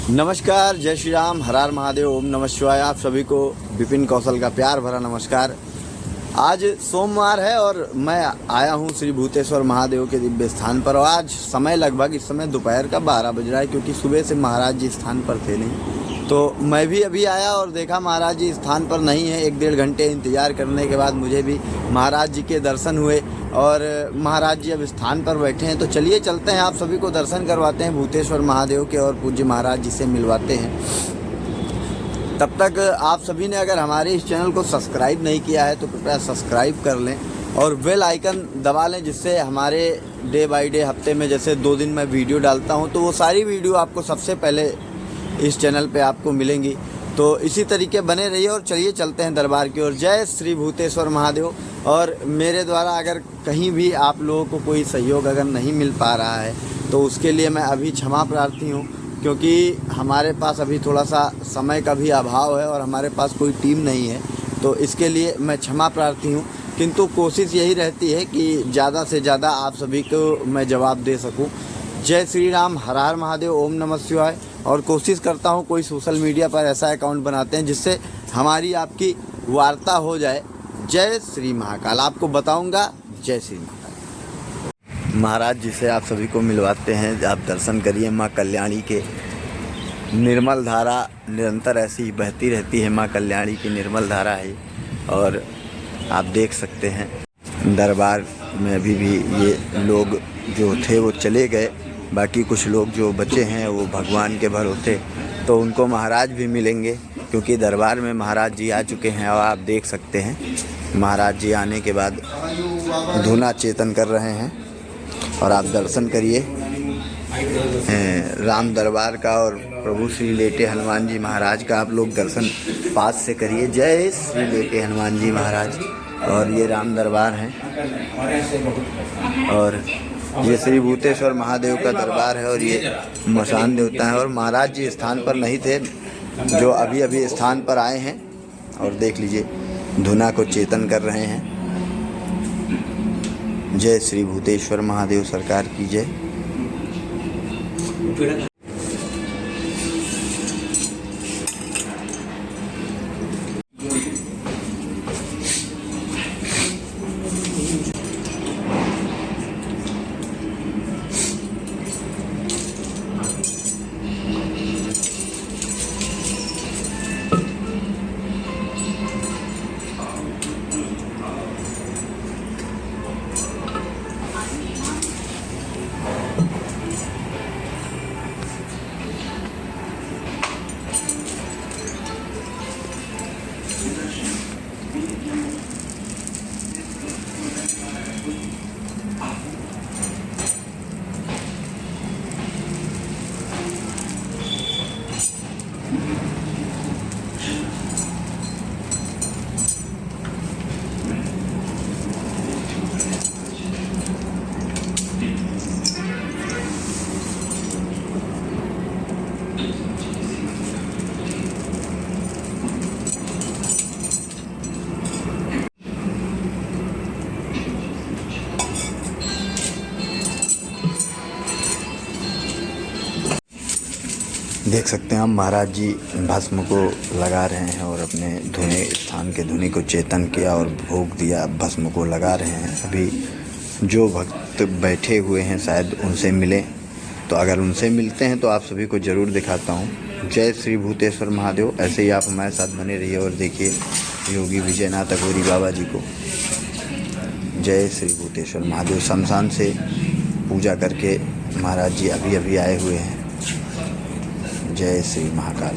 नमस्कार, जय श्री राम, हर हर महादेव, ओम नमः शिवाय। आप सभी को विपिन कौशल का प्यार भरा नमस्कार। आज सोमवार है और मैं आया हूँ श्री भूतेश्वर महादेव के दिव्य स्थान पर। और आज समय लगभग इस समय दोपहर का 12 बज रहा है, क्योंकि सुबह से महाराज जी स्थान पर थे नहीं। तो मैं भी अभी आया और देखा महाराज जी स्थान पर नहीं है। 1-1.5 घंटे इंतज़ार करने के बाद मुझे भी महाराज जी के दर्शन हुए और महाराज जी अब स्थान पर बैठे हैं। तो चलिए चलते हैं, आप सभी को दर्शन करवाते हैं भूतेश्वर महादेव के और पूज्य महाराज जी से मिलवाते हैं। तब तक आप सभी ने अगर हमारे इस चैनल को सब्सक्राइब नहीं किया है तो कृपया सब्सक्राइब कर लें और बेल आइकन दबा लें, जिससे हमारे डे बाय डे हफ्ते में जैसे 2 दिन मैं वीडियो डालता हूं तो वो सारी वीडियो आपको सबसे पहले इस चैनल पे आपको मिलेंगी। तो इसी तरीके बने रहिए और चलिए चलते हैं दरबार की ओर। जय श्री भूतेश्वर महादेव। और मेरे द्वारा अगर कहीं भी आप लोगों को कोई सहयोग अगर नहीं मिल पा रहा है तो उसके लिए मैं अभी क्षमा प्रार्थी हूँ, क्योंकि हमारे पास अभी थोड़ा सा समय का भी अभाव है और हमारे पास कोई टीम नहीं है। तो इसके लिए मैं क्षमा प्रार्थी हूँ, किंतु कोशिश यही रहती है कि ज़्यादा से ज़्यादा आप सभी को मैं जवाब दे सकूँ। जय श्री राम, हर हर महादेव, ओम नमः शिवाय। और कोशिश करता हूँ कोई सोशल मीडिया पर ऐसा अकाउंट बनाते हैं जिससे हमारी आपकी वार्ता हो जाए। जय श्री महाकाल, आपको बताऊँगा। जय श्री महाकाल। महाराज जी से आप सभी को मिलवाते हैं, आप दर्शन करिए। माँ कल्याणी के निर्मल धारा निरंतर ऐसी ही बहती रहती है। माँ कल्याणी की निर्मल धारा है और आप देख सकते हैं दरबार में अभी भी ये लोग जो थे वो चले गए, बाकी कुछ लोग जो बचे हैं वो भगवान के भरोसे। तो उनको महाराज भी मिलेंगे, क्योंकि दरबार में महाराज जी आ चुके हैं। और आप देख सकते हैं महाराज जी आने के बाद धुना चेतन कर रहे हैं और आप दर्शन करिए राम दरबार का और प्रभु श्री लेटे हनुमान जी महाराज का। आप लोग दर्शन पास से करिए। जय श्री लेटे हनुमान जी महाराज। और ये राम दरबार है और ये श्री भूतेश्वर महादेव का दरबार है और ये मसान देवता है। और महाराज जी स्थान पर नहीं थे, जो अभी अभी स्थान पर आए हैं और देख लीजिए धुना को चेतन कर रहे हैं। जय श्री भूतेश्वर महादेव सरकार की जय। देख सकते हैं हम महाराज जी भस्म को लगा रहे हैं और अपने धुने स्थान के धुनी को चेतन किया और भोग दिया, भस्म को लगा रहे हैं। अभी जो भक्त बैठे हुए हैं शायद उनसे मिलें, तो अगर उनसे मिलते हैं तो आप सभी को ज़रूर दिखाता हूँ। जय श्री भूतेश्वर महादेव। ऐसे ही आप हमारे साथ बने रहिए और देखिए योगी विजयनाथ अघोरी बाबा जी को। जय श्री भूतेश्वर महादेव। शमशान से पूजा करके महाराज जी अभी अभी आए हुए हैं। जय श्री महाकाल।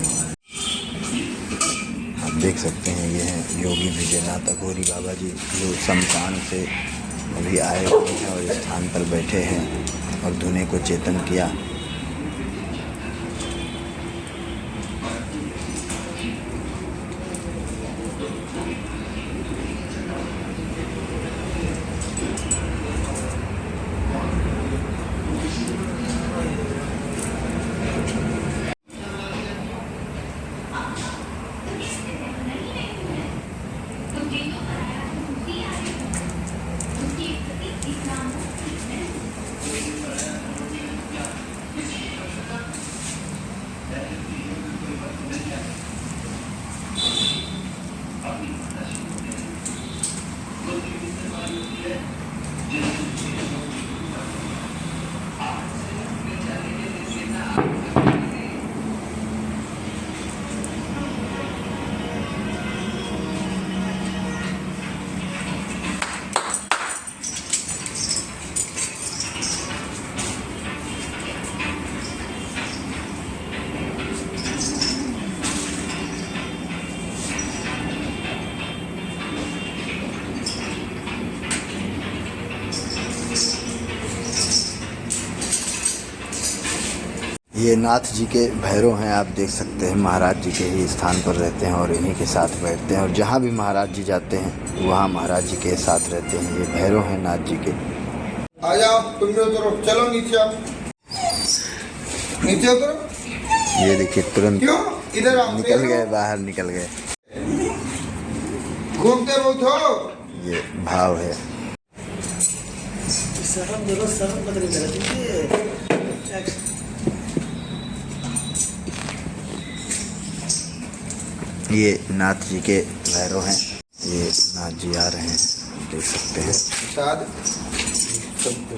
आप देख सकते हैं ये हैं योगी विजयनाथ अघोरी बाबा जी, जो शमशान से अभी आए हुए हैं और स्थान पर बैठे हैं और धुने को चेतन किया। ये नाथ जी के भैरव हैं, आप देख सकते हैं। महाराज जी के ही स्थान पर रहते हैं और इन्हीं के साथ बैठते हैं, और जहाँ भी महाराज जी जाते हैं वहाँ महाराज जी के साथ रहते हैं। ये भैरव हैं नाथ जी के। आ जाओ, तुम भी उतरो, चलो नीचे आओ, नीचे उतरो। ये देखिए तुरंत क्यों इधर आओ, निकल गए, बाहर निकल गए। घूमते बहुत हो। ये भाव है। ये नाथ जी के भैरव हैं। ये नाथ जी आ रहे हैं, देख सकते हैं। प्रसाद सबको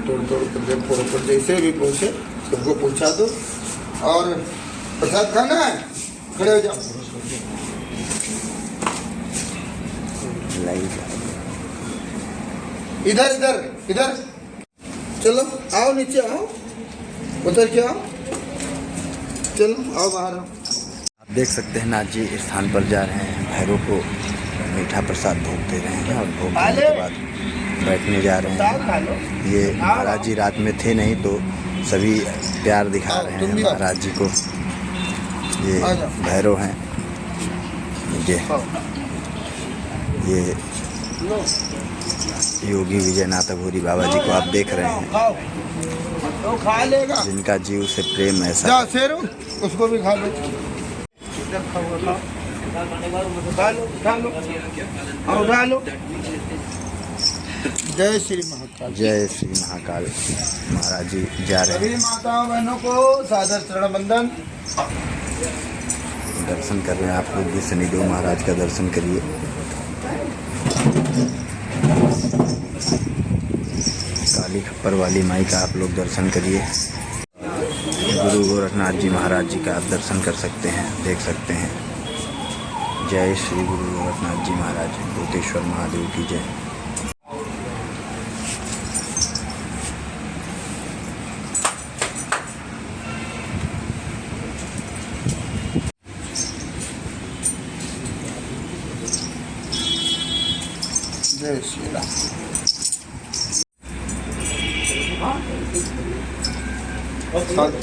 तोड़ तोड़ कर फोड़ फोड़ जैसे भी पहुँचे सबको पहुँचा दो। और प्रसाद खाना है, खड़े हो जाओ। इधर इधर इधर चलो, आओ नीचे आओ, उतर के आओ, चलो आओ बाहर आओ। आप देख सकते हैं नाथ जी इस स्थान पर जा रहे हैं, भैरव को मीठा प्रसाद भोग दे रहे हैं और भोग देने के बाद बैठने जा रहे हैं। ये महाराज जी रात में थे नहीं, तो सभी प्यार दिखा रहे हैं महाराज जी को। ये भैरव हैं। ये योगी विजयनाथ अघोरी बाबा जी को आप देख रहे हैं, तो खा लेगा जिनका जीव से प्रेम ऐसा। जा शेरू, उसको भी खा लो। खा लो और उठा लो। जय श्री महाकाल। जय श्री महाकाल। महाराज जी जा रहे सभी हैं, माताओं बहनों को सादर चरण बंदन। दर्शन कर रहे हैं। आप लोग भी शनिदेव महाराज का दर्शन करिए। काली खप्पर वाली माई का आप लोग दर्शन करिए। गुरु गोरखनाथ जी महाराज जी का आप दर्शन कर सकते हैं, देख सकते हैं। जय श्री गुरु गोरखनाथ जी महाराज, भूतेश्वर महादेव की जय। जय श्री राम।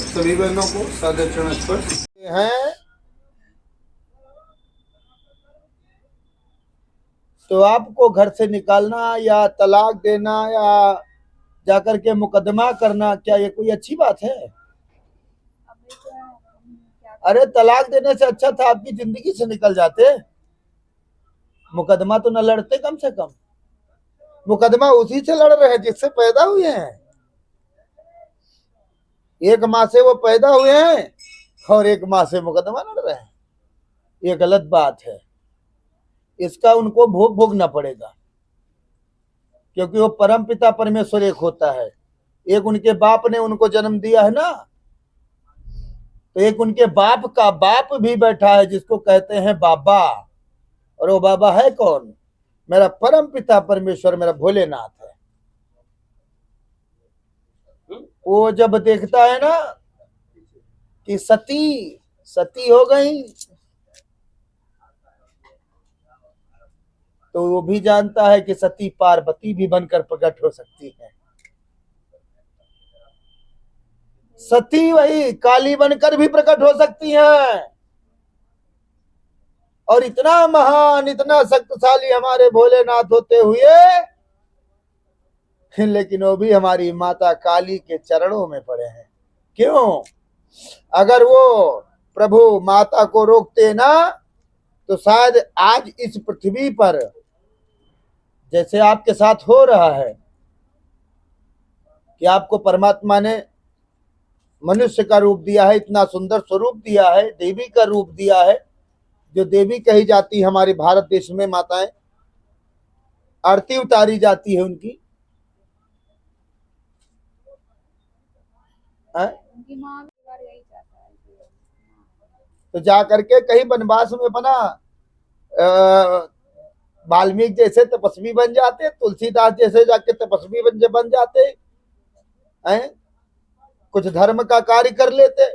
सभी बहनों को सादर चरण स्पर्श हैं। तो आपको घर से निकालना या तलाक देना या जाकर के मुकदमा करना, क्या ये कोई अच्छी बात है? अरे तलाक देने से अच्छा था आपकी जिंदगी से निकल जाते, मुकदमा तो न लड़ते। कम से कम मुकदमा उसी से लड़ रहे हैं जिससे पैदा हुए हैं। एक माँ से वो पैदा हुए हैं और एक माँ से मुकदमा लड़ रहे हैं। ये गलत बात है, इसका उनको भोग भोगना पड़ेगा, क्योंकि वो परम पिता परमेश्वर एक होता है। एक उनके बाप ने उनको जन्म दिया है ना, तो एक उनके बाप का बाप भी बैठा है जिसको कहते हैं बाबा। और वो बाबा है कौन? मेरा परम पिता परमेश्वर, मेरा भोलेनाथ है। वो जब देखता है ना कि सती हो गई, तो वो भी जानता है कि सती पार्वती भी बनकर प्रकट हो सकती है। सती वही काली बनकर भी प्रकट हो सकती हैं। और इतना महान, इतना शक्तिशाली हमारे भोलेनाथ होते हुए, लेकिन वो भी हमारी माता काली के चरणों में पड़े हैं। क्यों? अगर वो प्रभु माता को रोकते ना, तो शायद आज इस पृथ्वी पर जैसे आपके साथ हो रहा है कि आपको परमात्मा ने मनुष्य का रूप दिया है, इतना सुंदर स्वरूप दिया है, देवी का रूप दिया है, जो देवी कही जाती है हमारे भारत देश में माताएं, आरती उतारी जाती है उनकी। उनकी माँ भी बार यही चाहता है तो जा करके कहीं वनवास में बना वाल्मीकि जैसे तपस्वी बन जाते, तुलसीदास जैसे जाके तपस्वी बन जाते हैं, कुछ धर्म का कार्य कर लेते।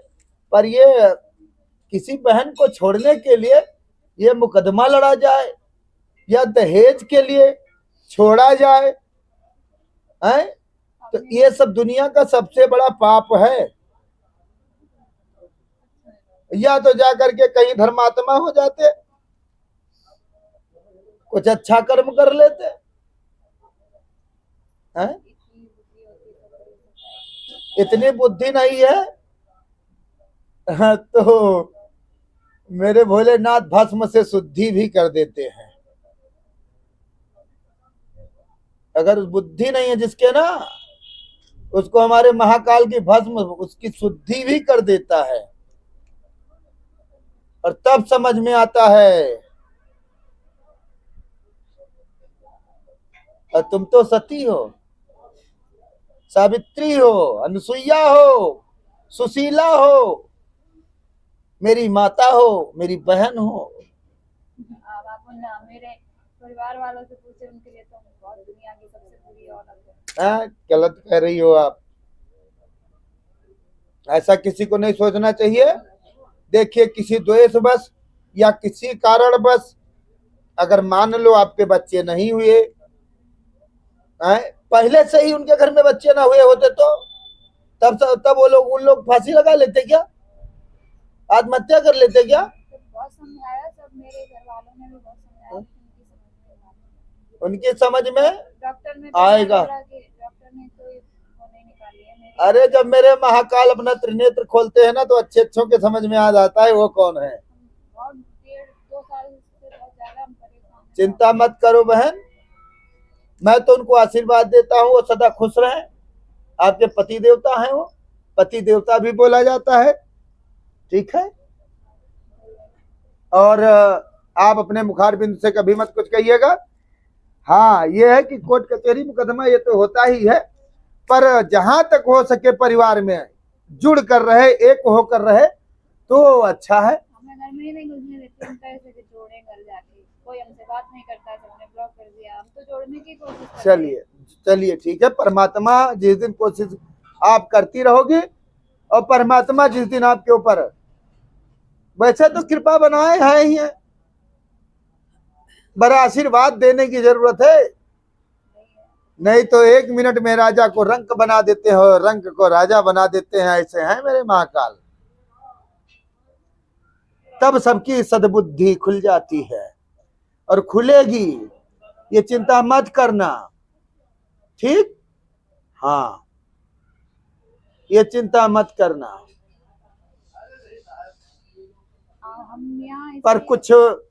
पर ये किसी बहन को छोड़ने के लिए ये मुकदमा लड़ा जाए या दहेज के लिए छोड़ा जाए, हैं? तो ये सब दुनिया का सबसे बड़ा पाप है। या तो जाकर के कहीं धर्मात्मा हो जाते, कुछ अच्छा कर्म कर लेते हैं। इतनी बुद्धि नहीं है। तो मेरे भोलेनाथ भस्म से शुद्धि भी कर देते हैं। अगर बुद्धि नहीं है जिसके ना, उसको हमारे महाकाल की भस्म उसकी शुद्धि भी कर देता है। और तब समझ में आता है, और तुम तो सती हो, सावित्री हो, अनुसुईया हो, सुशीला हो, मेरी माता हो, मेरी बहन हो। अब आप मेरे परिवार वालों से पूछे, उनके लिए तो बहुत दुनिया की सबसे बुरी औरत है। गलत कह रही हो आप, ऐसा किसी को नहीं सोचना चाहिए। देखिए, किसी द्वेष बस या किसी कारण बस अगर मान लो आपके बच्चे नहीं हुए, पहले से ही उनके घर में बच्चे ना हुए होते तो तब वो लोग उन लोग फांसी लगा लेते क्या, आत्महत्या कर लेते क्या? बहुत समझाया, सब मेरे घर वालों ने भी बहुत समझाया, उनकी समझ में डॉक्टर ने आएगा। डॉक्टर ने कोई वो नहीं निकाली है। अरे जब मेरे महाकाल अपना त्रिनेत्र खोलते हैं ना, तो अच्छे अच्छों के समझ में आ जाता है वो कौन है। बहुत 1.5-2 साल से बहुत ज्यादा हम परेशान हैं। चिंता मत करो बहन, मैं तो उनको आशीर्वाद देता हूँ, वो सदा खुश रहें। आपके पति देवता हैं, वो पति देवता भी बोला जाता है, ठीक है। और आप अपने मुखार बिंदु से कभी मत कुछ कहिएगा। हाँ, ये है कि कोर्ट कचहरी मुकदमा ये तो होता ही है, पर जहां तक हो सके परिवार में जुड़ कर रहे, एक होकर रहे तो अच्छा है। हमें घर में ही नहीं घुसने देते, हम कैसे जोड़े घर जाके, कोई हमसे बात नहीं करता, सबने ब्लॉक कर दिया। हम तो जोड़ने की कोशिश कर रहे हैं। चलिए ठीक है, परमात्मा जिस दिन कोशिश आप करती रहोगी और परमात्मा जिस दिन आपके ऊपर, वैसे तो कृपा बनाए है ही है, बड़ा आशीर्वाद देने की जरूरत है। नहीं तो 1 मिनट में राजा को रंक बना देते हो, रंक को राजा बना देते हैं, ऐसे हैं मेरे महाकाल। तब सबकी सद्बुद्धि खुल जाती है और खुलेगी, ये चिंता मत करना, ठीक? हाँ, ये चिंता मत करना। हम यहाँ पर कुछ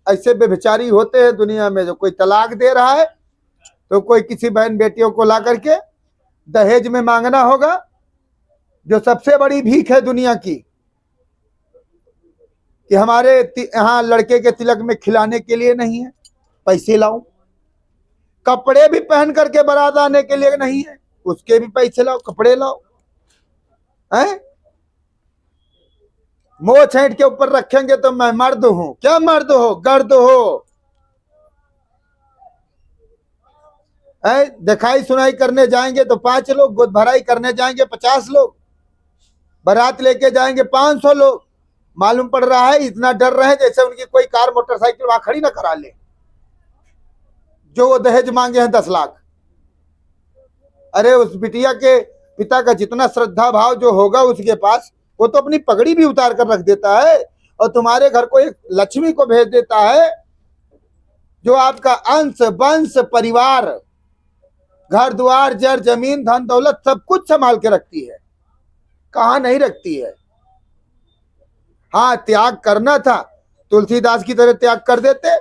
ऐसे बेविचारी होते हैं दुनिया में, जो कोई तलाक दे रहा है तो कोई किसी बहन बेटियों को ला करके दहेज में मांगना होगा, जो सबसे बड़ी भीख है दुनिया की, कि हमारे यहाँ लड़के के तिलक में खिलाने के लिए नहीं है, पैसे लाओ। कपड़े भी पहन करके बारात आने के लिए नहीं है, उसके भी पैसे लाओ, कपड़े लाओ। हैं? मोह छेंट के ऊपर रखेंगे तो मैं मर्द हूं, क्या मर्द हो, गर्द हो। दिखाई सुनाई करने जाएंगे तो 5 लोग, गोद भराई करने जाएंगे 50 लोग, बारात लेके जाएंगे 500 लोग। मालूम पड़ रहा है इतना डर रहे जैसे उनकी कोई कार मोटरसाइकिल वहां खड़ी ना करा ले, जो वो दहेज मांगे हैं 10 लाख। अरे उस बिटिया के पिता का जितना श्रद्धा भाव जो होगा उसके पास, वो तो अपनी पगड़ी भी उतार कर रख देता है और तुम्हारे घर को एक लक्ष्मी को भेज देता है, जो आपका अंश वंश परिवार, घर द्वार जर जमीन धन दौलत सब कुछ संभाल के रखती है। कहाँ नहीं रखती है। हाँ, त्याग करना था, तुलसीदास की तरह त्याग कर देते,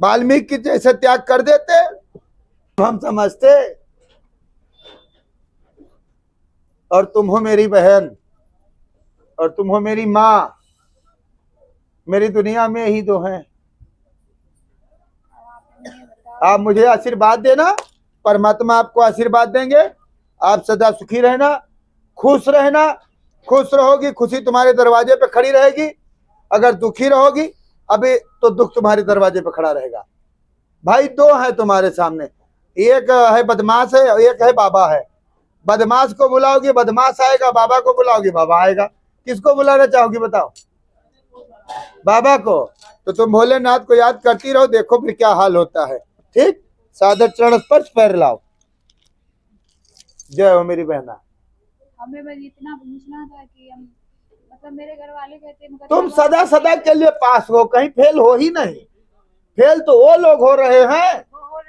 वाल्मीकि जैसे त्याग कर देते, हम समझते और तुम हो मेरी बहन, और तुम हो मेरी माँ। मेरी दुनिया में ही दो हैं। आप मुझे आशीर्वाद देना, परमात्मा आपको आशीर्वाद देंगे। आप सदा सुखी रहना, खुश रहना। खुश रहोगी, खुशी तुम्हारे दरवाजे पे खड़ी रहेगी। अगर दुखी रहोगी अभी तो दुख तुम्हारे दरवाजे पे खड़ा रहेगा। भाई दो है तुम्हारे सामने, एक है बदमाश है और एक है बाबा है। बदमाश को बुलाओगी बदमाश आएगा, बाबा को बुलाओगी बाबा आएगा। किसको बुलाना चाहोगी बताओ? बाबा को। तो तुम भोलेनाथ को याद करती रहो, देखो फिर क्या हाल होता है। ठीक, सादर चरण स्पर्श पैर लाओ। जय हो मेरी बहना। हमें बस इतना पूछना था कि हम मतलब मेरे घर वाले कहते हैं तुम सदा सदा के लिए पास हो, कहीं फेल हो ही नहीं। फेल तो वो लोग हो रहे हैं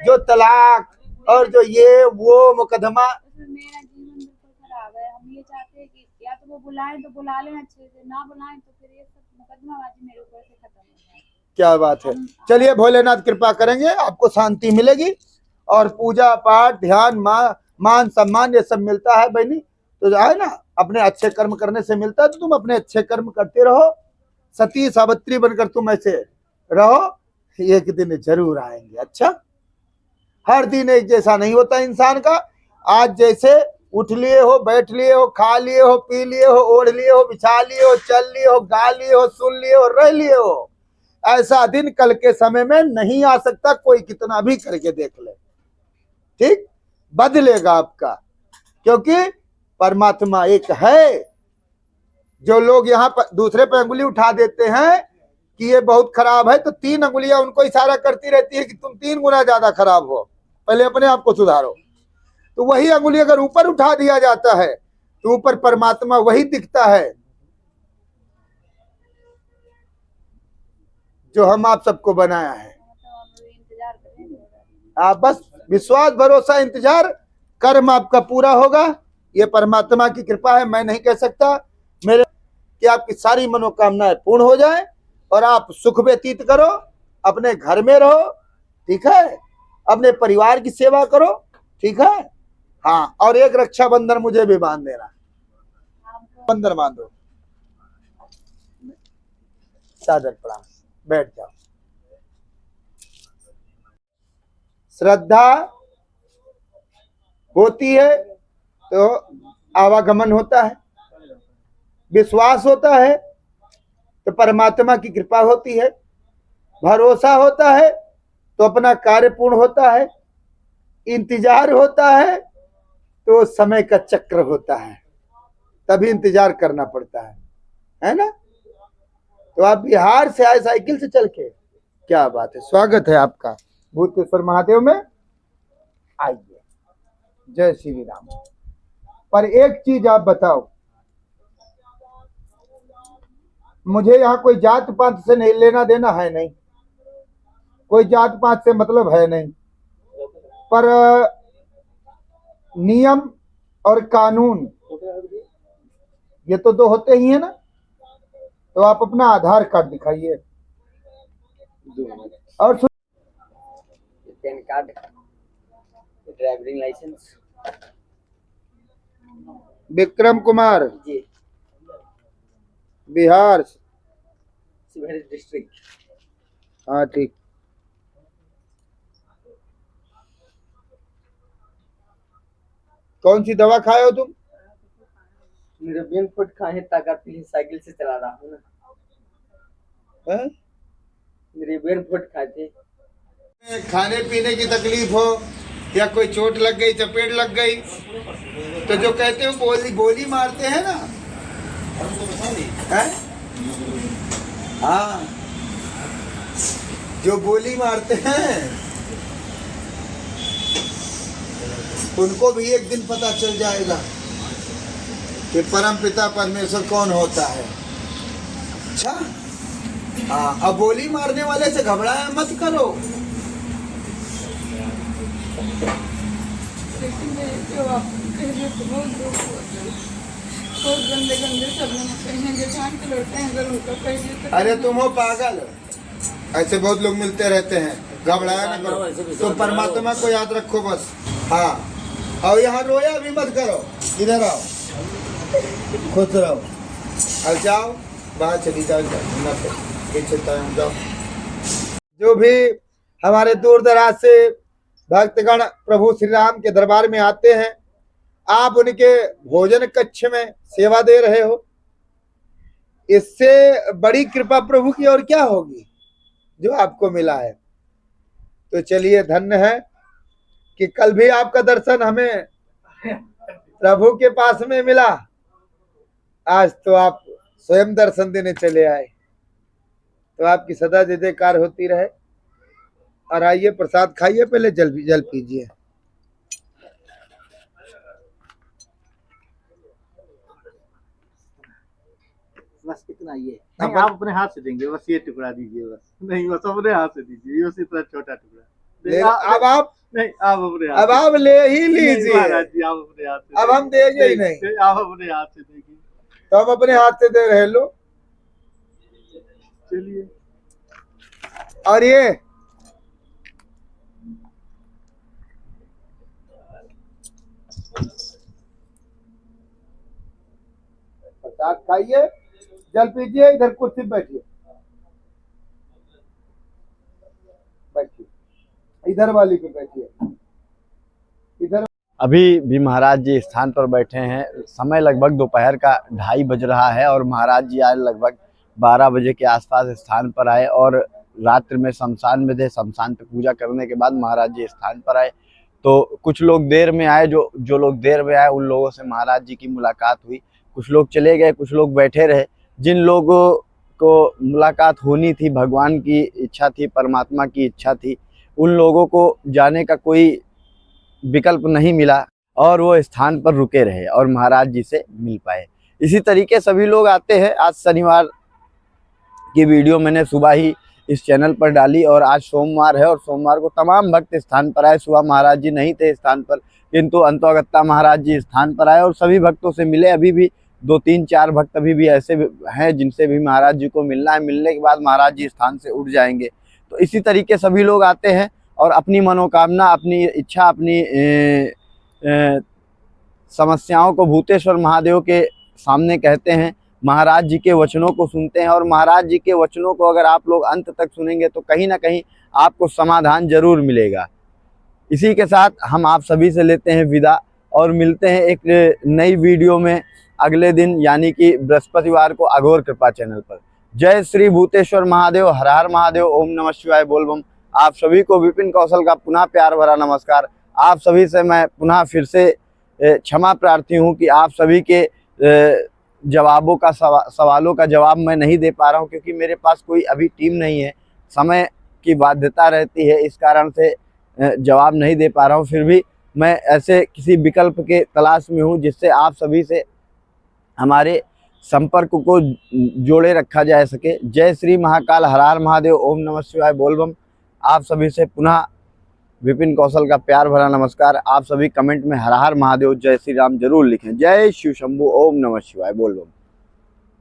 जो तलाक और जो ये वो मुकदमा। मेरा जीवन बिल्कुल खराब है। हम ये चाहते हैं कि या तो वो बुलाएं तो बुला लें अच्छे से, ना बुलाएं तो फिर ये सब मुकदमाबाजी मेरे ऊपर से खत्म हो जाए। क्या बात है। चलिए भोलेनाथ कृपा करेंगे, आपको शांति मिलेगी और पूजा पाठ ध्यान मान सम्मान ये सब मिलता है बहनी। तो जो है ना, अपने अच्छे कर्म करने से मिलता है, तो तुम अपने अच्छे कर्म करते रहो। सती सावित्री बनकर तुम ऐसे रहो, एक दिन जरूर आएंगे। अच्छा, हर दिन एक जैसा नहीं होता इंसान का। आज जैसे उठ लिए हो, बैठ लिए हो, खा लिए हो, पी लिए हो, ओढ़ लिए हो, बिछा लिए हो, चल लिए हो, गा लिए हो, सुन लिए हो, रह लिए हो, ऐसा दिन कल के समय में नहीं आ सकता। कोई कितना भी करके देख ले, ठीक, बदलेगा आपका, क्योंकि परमात्मा एक है। जो लोग यहाँ पर दूसरे पे अंगुली उठा देते हैं कि ये बहुत खराब है, तो 3 अंगुलियां उनको इशारा करती रहती है कि तुम 3 गुना ज्यादा खराब हो, पहले अपने आप को सुधारो। तो वही अंगुली अगर ऊपर उठा दिया जाता है तो ऊपर परमात्मा वही दिखता है जो हम आप सबको बनाया है। आप बस विश्वास भरोसा इंतजार, कर्म आपका पूरा होगा। ये परमात्मा की कृपा है, मैं नहीं कह सकता। मेरे कि आपकी सारी मनोकामनाएं पूर्ण हो जाए और आप सुख व्यतीत करो, अपने घर में रहो, ठीक है, अपने परिवार की सेवा करो, ठीक है। हाँ, और एक रक्षाबंधन मुझे भी बांध देना। बंधन बांधो। सादर प्रणाम, बैठ जाओ। श्रद्धा होती है तो आवागमन होता है, विश्वास होता है तो परमात्मा की कृपा होती है, भरोसा होता है तो अपना कार्य पूर्ण होता है, इंतजार होता है तो समय का चक्र होता है, तभी इंतजार करना पड़ता है ना। तो आप बिहार से आए साइकिल से चल के, क्या बात है। स्वागत है आपका भूतेश्वर महादेव में, आइए। जय श्री राम। पर एक चीज आप बताओ, मुझे यहाँ कोई जात पात से नहीं लेना देना है, नहीं कोई जात पात से मतलब है नहीं, पर नियम और कानून ये तो 2 होते ही है ना। तो आप अपना आधार कार्ड दिखाइए और PAN card, driving licence. Vikram Kumar, जी, बिहार। शिवहर डिस्ट्रिक्ट। हाँ ठीक। कौन सी दवा खाए हो तुम? मेरे बेन फुट खाए, ताकत नहीं, साइकिल से चला रहा हूँ ना। है? मेरे बेन फुट खाए थे। खाने पीने की तकलीफ हो या कोई चोट लग गई, चपेट लग गई, तो जो कहते हो गोली मारते हैं ना, है? हाँ, जो गोली मारते हैं उनको भी एक दिन पता चल जाएगा कि परम पिता परमेश्वर कौन होता है। अच्छा, हाँ, अब गोली मारने वाले से घबराया मत करो। अरे तुम हो पागल, ऐसे बहुत लोग मिलते रहते हैं, घबराया ना करो। तो परमात्मा को याद रखो बस। हाँ, और यहाँ रोया भी मत करो, इधर आओ। खुश रहो। अब जाओ बाहर चली जाओ, ना पीछे टाइम जाओ। जो भी हमारे दूर दराज से भक्तगण प्रभु श्री राम के दरबार में आते हैं, आप उनके भोजन कक्ष में सेवा दे रहे हो, इससे बड़ी कृपा प्रभु की और क्या होगी जो आपको मिला है। तो चलिए, धन्य है कि कल भी आपका दर्शन हमें प्रभु के पास में मिला, आज तो आप स्वयं दर्शन देने चले आए। तो आपकी सदा जय जयकार होती रहे। और आइए प्रसाद खाइए, पहले जल पीजिए। बस इतना ही है। नहीं, आप अपने हाथ से देंगे, बस ये टुकड़ा दीजिए, बस नहीं, बस अपने हाथ से दीजिए, बस इतना छोटा टुकड़ा। अब आप नहीं, आप अपने हाथ अब आप ले ही लीजिए। महाराज जी, आप अपने हाथ से अब हम देंगे ही नहीं, आप अपने हाथ से देंगे। तो हम अपने हाथ से दे रहे। लो चलिए। और ये प्रसाद खाइए, जल पीजिए, इधर कुर्सी बैठिए, इधर वाली पे बैठिए, इधर। अभी भी महाराज जी स्थान पर बैठे हैं। समय लगभग दोपहर का 2:30 बज रहा है और महाराज जी आज लगभग 12 बजे के आसपास स्थान पर आए और रात्रि में शमशान में थे। शमशान पे पूजा करने के बाद महाराज जी स्थान पर आए। तो कुछ लोग देर में आए, जो लोग देर में आए उन लोगों से महाराज जी की मुलाकात हुई। कुछ लोग चले गए, कुछ लोग बैठे रहे। जिन लोगों को मुलाकात होनी थी, भगवान की इच्छा थी, परमात्मा की इच्छा थी, उन लोगों को जाने का कोई विकल्प नहीं मिला और वो स्थान पर रुके रहे और महाराज जी से मिल पाए। इसी तरीके सभी लोग आते हैं। आज शनिवार की वीडियो मैंने सुबह ही इस चैनल पर डाली और आज सोमवार है और सोमवार को तमाम भक्त स्थान पर आए। सुबह महाराज जी नहीं थे स्थान पर, किंतु अंतोगत्ता महाराज जी स्थान पर आए और सभी भक्तों से मिले। अभी भी 2, 3, 4 भक्त अभी भी ऐसे हैं जिनसे भी महाराज जी को मिलना है। मिलने के बाद महाराज जी स्थान से उठ जाएंगे। तो इसी तरीके सभी लोग आते हैं और अपनी मनोकामना, अपनी इच्छा, अपनी समस्याओं को भूतेश्वर महादेव के सामने कहते हैं, महाराज जी के वचनों को सुनते हैं और महाराज जी के वचनों को अगर आप लोग अंत तक सुनेंगे तो कहीं ना कहीं आपको समाधान जरूर मिलेगा। इसी के साथ हम आप सभी से लेते हैं विदा और मिलते हैं एक नई वीडियो में अगले दिन, यानी कि बृहस्पतिवार को अघोर कृपा चैनल पर। जय श्री भूतेश्वर महादेव, हर हर महादेव, ओम नमः शिवाय, बोलबम। आप सभी को विपिन कौशल का पुनः प्यार भरा नमस्कार। आप सभी से मैं पुनः फिर से क्षमा प्रार्थी हूं कि आप सभी के जवाबों का सवालों का जवाब मैं नहीं दे पा रहा हूं, क्योंकि मेरे पास कोई अभी टीम नहीं है, समय की बाध्यता रहती है, इस कारण से जवाब नहीं दे पा रहा हूं। फिर भी मैं ऐसे किसी विकल्प के तलाश में हूं जिससे आप सभी से हमारे संपर्क को जोड़े रखा जा सके। जय श्री महाकाल, हर हर महादेव, ओम नमः शिवाय, बोलबम। आप सभी से पुनः विपिन कौशल का प्यार भरा नमस्कार। आप सभी कमेंट में हर हर महादेव, जय श्री राम जरूर लिखें। जय शिव शंभु, ओम नमः शिवाय, बोलबम।